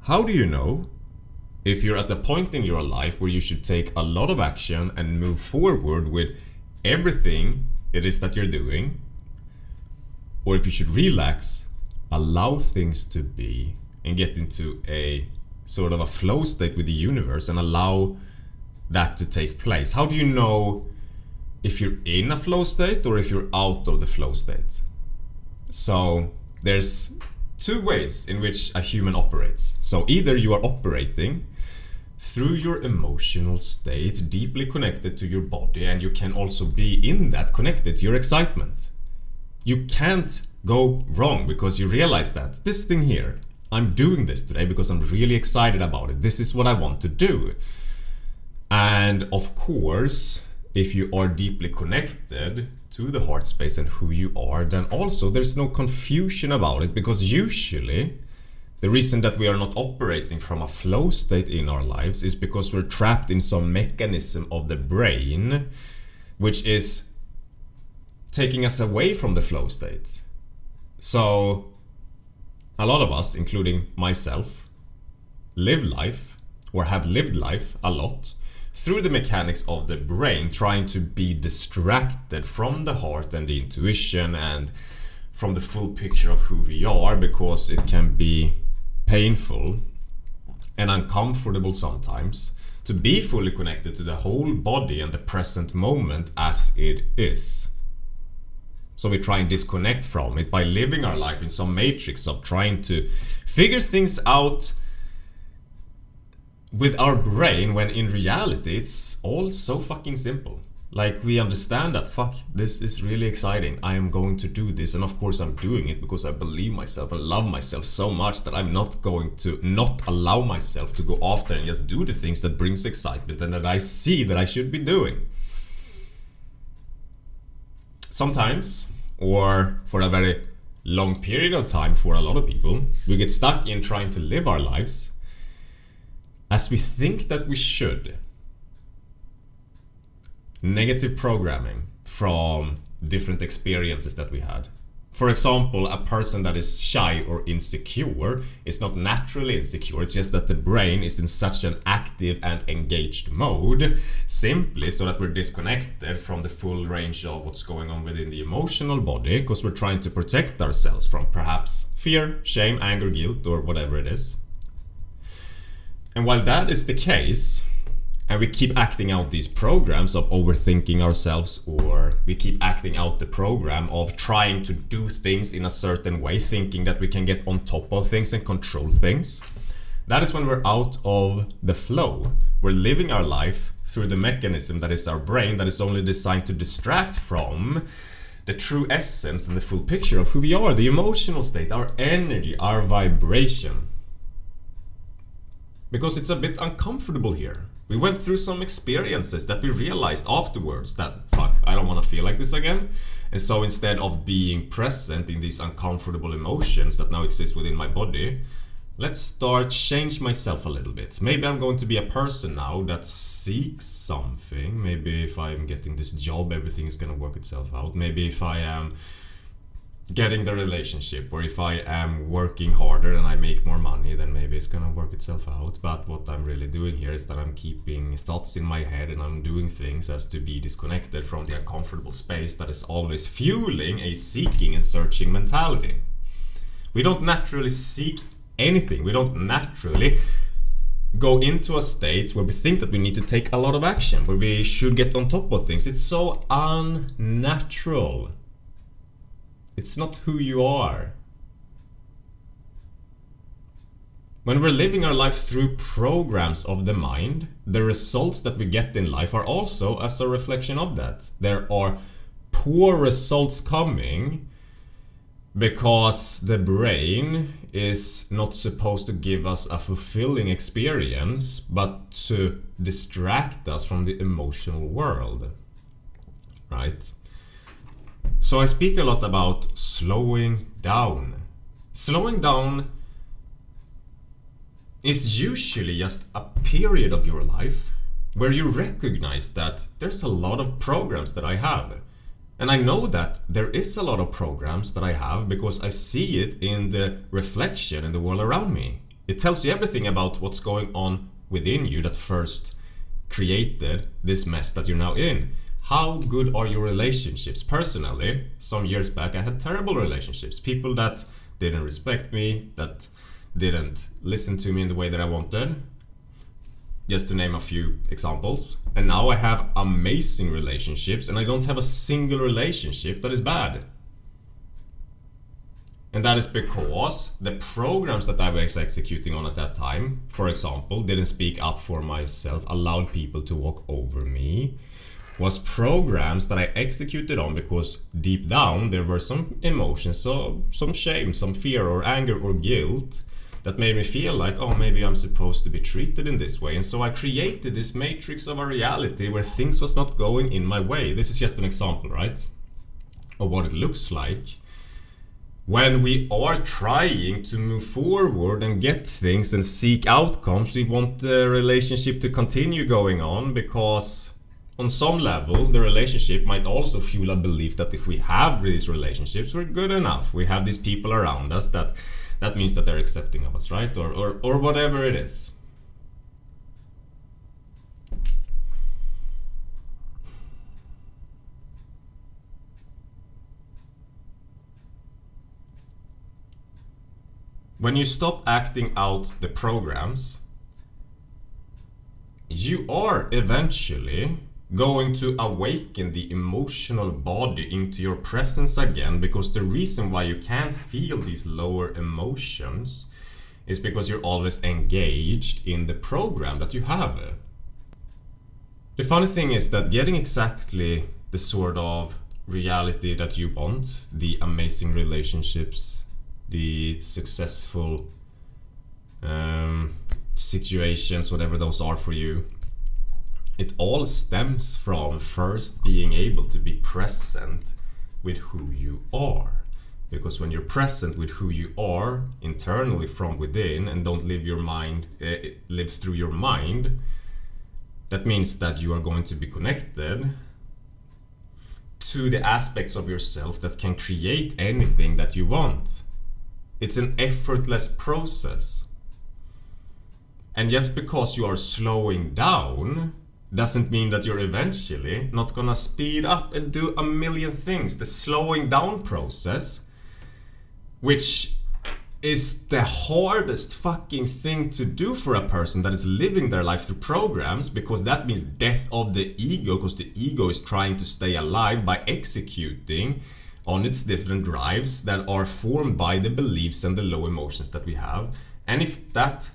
How do you know if you're at the point in your life where you should take a lot of action and move forward with everything it is that you're doing, or if you should relax, allow things to be, and get into a sort of a flow state with the universe and allow that to take place? How do you know if you're in a flow state or if you're out of the flow state? So there's two ways in which a human operates. So either you are operating through your emotional state, deeply connected to your body, and you can also be in that connected to your excitement. You can't go wrong because you realize that this thing here, I'm doing this today because I'm really excited about it. This is what I want to do. And of course, if you are deeply connected to the heart space and who you are, then also there's no confusion about it, because usually the reason that we are not operating from a flow state in our lives is because we're trapped in some mechanism of the brain which is taking us away from the flow state. So a lot of us, including myself, live life or have lived life a lot through the mechanics of the brain, trying to be distracted from the heart and the intuition and from the full picture of who we are, because it can be painful and uncomfortable sometimes to be fully connected to the whole body and the present moment as it is. So we try and disconnect from it by living our life in some matrix of trying to figure things out with our brain, when in reality it's all so fucking simple. Like, we understand that, fuck, this is really exciting, I am going to do this, and of course I'm doing it because I believe myself and love myself so much that I'm not going to not allow myself to go after and just do the things that brings excitement and that I see that I should be doing. Sometimes, or for a very long period of time for a lot of people, we get stuck in trying to live our lives as we think that we should. Negative programming from different experiences that we had. For example, a person that is shy or insecure is not naturally insecure, it's just that the brain is in such an active and engaged mode, simply so that we're disconnected from the full range of what's going on within the emotional body, because we're trying to protect ourselves from perhaps fear, shame, anger, guilt, or whatever it is. And while that is the case, and we keep acting out these programs of overthinking ourselves, or we keep acting out the program of trying to do things in a certain way, thinking that we can get on top of things and control things, that is when we're out of the flow. We're living our life through the mechanism that is our brain, that is only designed to distract from the true essence and the full picture of who we are, the emotional state, our energy, our vibration. Because it's a bit uncomfortable here. We went through some experiences that we realized afterwards that, fuck, I don't want to feel like this again. And so instead of being present in these uncomfortable emotions that now exist within my body, let's start change myself a little bit. Maybe I'm going to be a person now that seeks something. Maybe if I'm getting this job, everything is going to work itself out. Maybe if I am getting the relationship, or if I am working harder and I make more money, then maybe it's gonna work itself out. But what I'm really doing here is that I'm keeping thoughts in my head and I'm doing things as to be disconnected from the uncomfortable space that is always fueling a seeking and searching mentality. We don't naturally seek anything. We don't naturally go into a state where we think that we need to take a lot of action, where we should get on top of things. It's so unnatural. It's not who you are. When we're living our life through programs of the mind, the results that we get in life are also as a reflection of that. There are poor results coming because the brain is not supposed to give us a fulfilling experience, but to distract us from the emotional world. Right? So I speak a lot about slowing down. Slowing down is usually just a period of your life where you recognize that there's a lot of programs that I have. And I know that there is a lot of programs that I have because I see it in the reflection in the world around me. It tells you everything about what's going on within you that first created this mess that you're now in. How good are your relationships? Personally, some years back, I had terrible relationships. People that didn't respect me, that didn't listen to me in the way that I wanted. Just to name a few examples. And now I have amazing relationships, and I don't have a single relationship that is bad. And that is because the programs that I was executing on at that time, for example, didn't speak up for myself, allowed people to walk over me, was programs that I executed on because deep down there were some emotions, so some shame, some fear or anger or guilt that made me feel like, oh, maybe I'm supposed to be treated in this way. And so I created this matrix of a reality where things was not going in my way. This is just an example, right? Of what it looks like when we are trying to move forward and get things and seek outcomes. We want the relationship to continue going on because on some level the relationship might also fuel a belief that if we have these relationships, we're good enough. We have these people around us that means that they're accepting of us, right? Or whatever it is. When you stop acting out the programs, you are eventually going to awaken the emotional body into your presence again, because the reason why you can't feel these lower emotions is because you're always engaged in the program that you have. The funny thing is that getting exactly the sort of reality that you want, the amazing relationships, the successful situations, whatever those are for you, it all stems from first being able to be present with who you are. Because when you're present with who you are internally from within and don't live through your mind, that means that you are going to be connected to the aspects of yourself that can create anything that you want. It's an effortless process. And just because you are slowing down doesn't mean that you're eventually not gonna speed up and do a million things. The slowing down process, which is the hardest fucking thing to do for a person that is living their life through programs, because that means death of the ego, because the ego is trying to stay alive by executing on its different drives that are formed by the beliefs and the low emotions that we have. And if that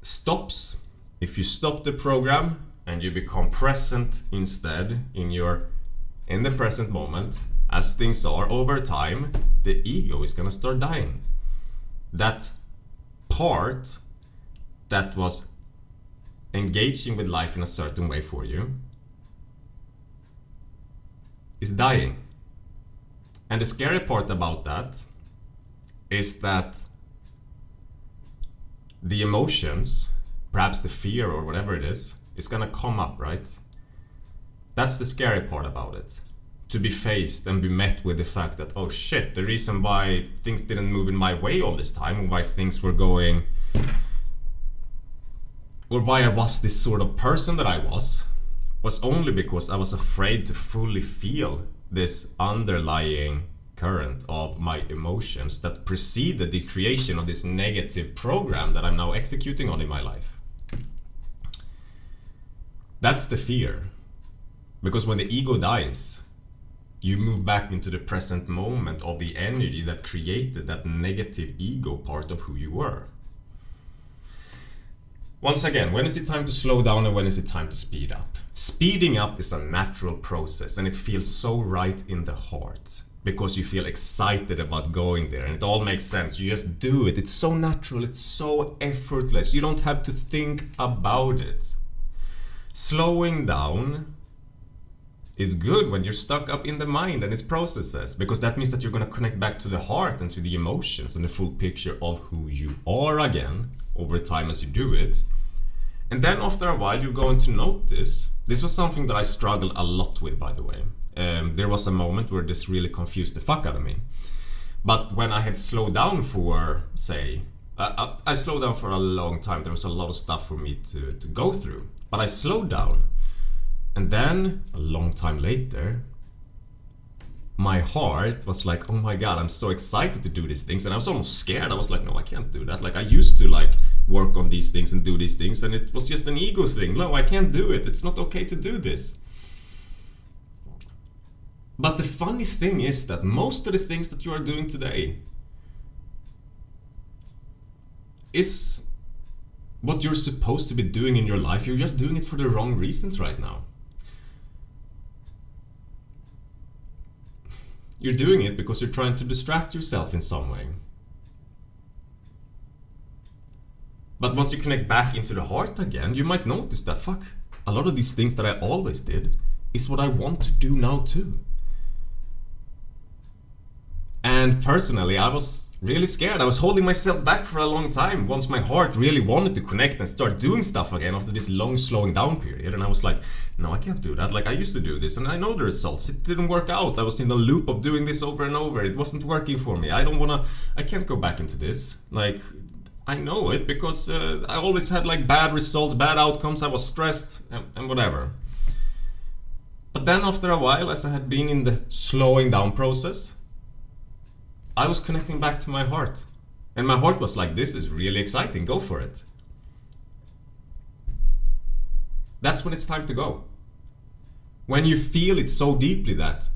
stops, if you stop the program and you become present instead in the present moment as things are, over time the ego is gonna start dying. That part that was engaging with life in a certain way for you is dying. And the scary part about that is that the emotions, perhaps the fear or whatever it is gonna come up, right? That's the scary part about it. To be faced and be met with the fact that, oh shit, the reason why things didn't move in my way all this time, why things were going, or why I was this sort of person that I was only because I was afraid to fully feel this underlying current of my emotions that preceded the creation of this negative program that I'm now executing on in my life. That's the fear. Because when the ego dies, you move back into the present moment of the energy that created that negative ego part of who you were. Once again, when is it time to slow down and when is it time to speed up? Speeding up is a natural process and it feels so right in the heart because you feel excited about going there and it all makes sense. You just do it. It's so natural. It's so effortless. You don't have to think about it. Slowing down is good when you're stuck up in the mind and its processes, because that means that you're going to connect back to the heart and to the emotions and the full picture of who you are again over time as you do it. And then after a while you're going to notice, this was something that I struggled a lot with, by the way. There was a moment where this really confused the fuck out of me. But when I had slowed down for, say, I slowed down for a long time. There was a lot of stuff for me to go through. But I slowed down. And then, a long time later, my heart was like, oh my god, I'm so excited to do these things. And I was almost scared. I was like, no, I can't do that. Like, I used to like work on these things and do these things, and it was just an ego thing. No, I can't do it. It's not okay to do this. But the funny thing is that most of the things that you are doing today is what you're supposed to be doing in your life. You're just doing it for the wrong reasons right now. You're doing it because you're trying to distract yourself in some way. But once you connect back into the heart again, you might notice that, fuck, a lot of these things that I always did is what I want to do now too. And personally, I was really scared. I was holding myself back for a long time once my heart really wanted to connect and start doing stuff again after this long slowing down period. And I was like, no, I can't do that. Like, I used to do this and I know the results. It didn't work out. I was in a loop of doing this over and over. It wasn't working for me. I can't go back into this. Like, I know it because I always had like bad results, bad outcomes. I was stressed and whatever. But then after a while, as I had been in the slowing down process, I was connecting back to my heart. And my heart was like, this is really exciting, go for it. That's when it's time to go. When you feel it so deeply that,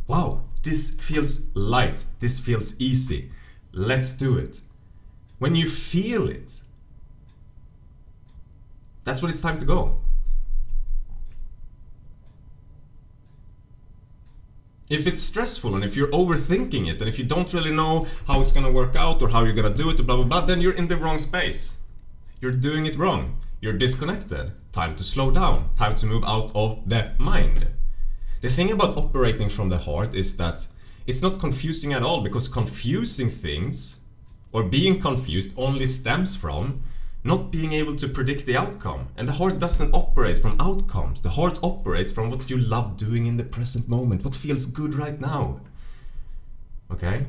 wow, this feels light, this feels easy, let's do it. When you feel it, that's when it's time to go. If it's stressful and if you're overthinking it and if you don't really know how it's gonna work out or how you're gonna do it or blah blah blah, then you're in the wrong space. You're doing it wrong. You're disconnected. Time to slow down. Time to move out of the mind. The thing about operating from the heart is that it's not confusing at all, because confusing things or being confused only stems from not being able to predict the outcome. And the heart doesn't operate from outcomes. The heart operates from what you love doing in the present moment, what feels good right now. Okay?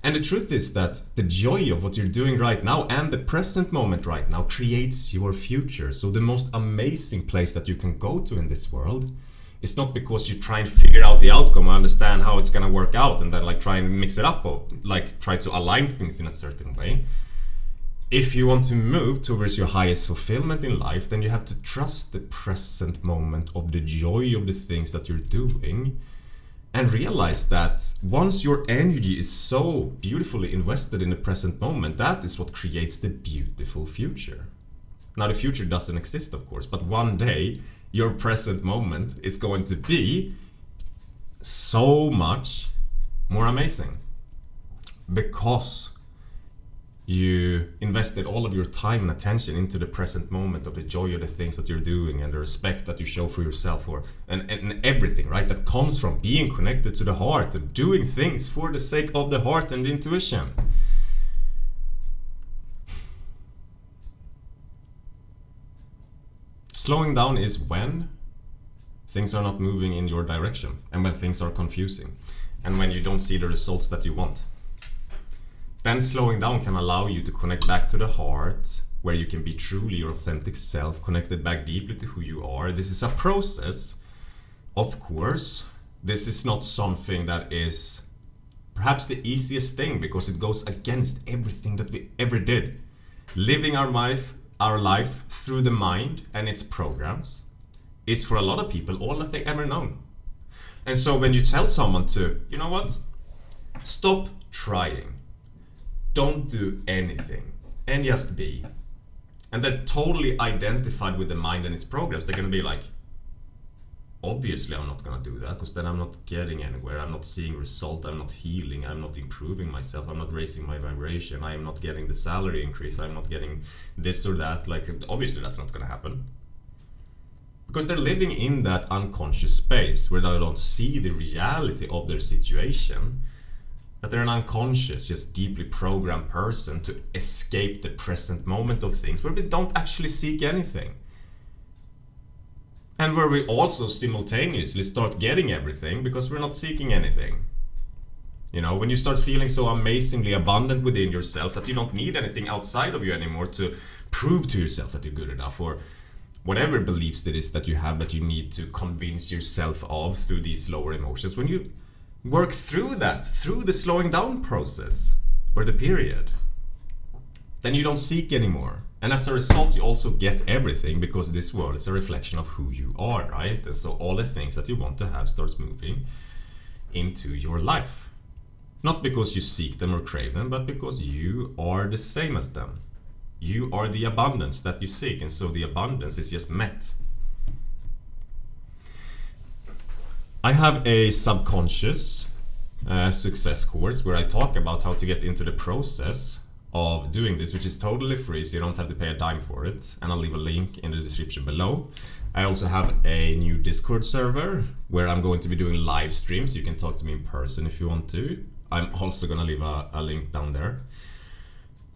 And the truth is that the joy of what you're doing right now and the present moment right now creates your future. So the most amazing place that you can go to in this world is not because you try and figure out the outcome and understand how it's gonna work out and then like try and mix it up or like try to align things in a certain way. If you want to move towards your highest fulfillment in life, then you have to trust the present moment of the joy of the things that you're doing and realize that once your energy is so beautifully invested in the present moment, that is what creates the beautiful future. Now, the future doesn't exist, of course, but one day your present moment is going to be so much more amazing because you invested all of your time and attention into the present moment of the joy of the things that you're doing and the respect that you show for yourself and everything, right? That comes from being connected to the heart and doing things for the sake of the heart and the intuition. Slowing down is when things are not moving in your direction and when things are confusing and when you don't see the results that you want. Then slowing down can allow you to connect back to the heart, where you can be truly your authentic self, connected back deeply to who you are. This is a process, of course. This is not something that is perhaps the easiest thing because it goes against everything that we ever did. Living our life through the mind and its programs is for a lot of people all that they ever known. And so when you tell someone to, you know what, stop trying. Don't do anything and just be. And they're totally identified with the mind and its programs. They're going to be like, obviously I'm not going to do that because then I'm not getting anywhere. I'm not seeing result. I'm not healing. I'm not improving myself. I'm not raising my vibration. I am not getting the salary increase. I'm not getting this or that. Like, obviously that's not going to happen. Because they're living in that unconscious space where they don't see the reality of their situation. That they're an unconscious, just deeply programmed person to escape the present moment of things where we don't actually seek anything. And where we also simultaneously start getting everything because we're not seeking anything. You know, when you start feeling so amazingly abundant within yourself that you don't need anything outside of you anymore to prove to yourself that you're good enough, or whatever beliefs it is that you have that you need to convince yourself of through these lower emotions, when you work through that, through the slowing down process or the period, then you don't seek anymore. And as a result, you also get everything, because this world is a reflection of who you are, right? And so all the things that you want to have starts moving into your life. Not because you seek them or crave them, but because you are the same as them. You are the abundance that you seek, and so the abundance is just met. I have a subconscious success course where I talk about how to get into the process of doing this, which is totally free, so you don't have to pay a dime for it, and I'll leave a link in the description below. I also have a new Discord server where I'm going to be doing live streams. You can talk to me in person if you want to. I'm also gonna leave a link down there.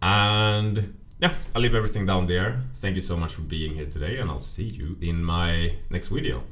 And yeah, I'll leave everything down there. Thank you so much for being here today, and I'll see you in my next video.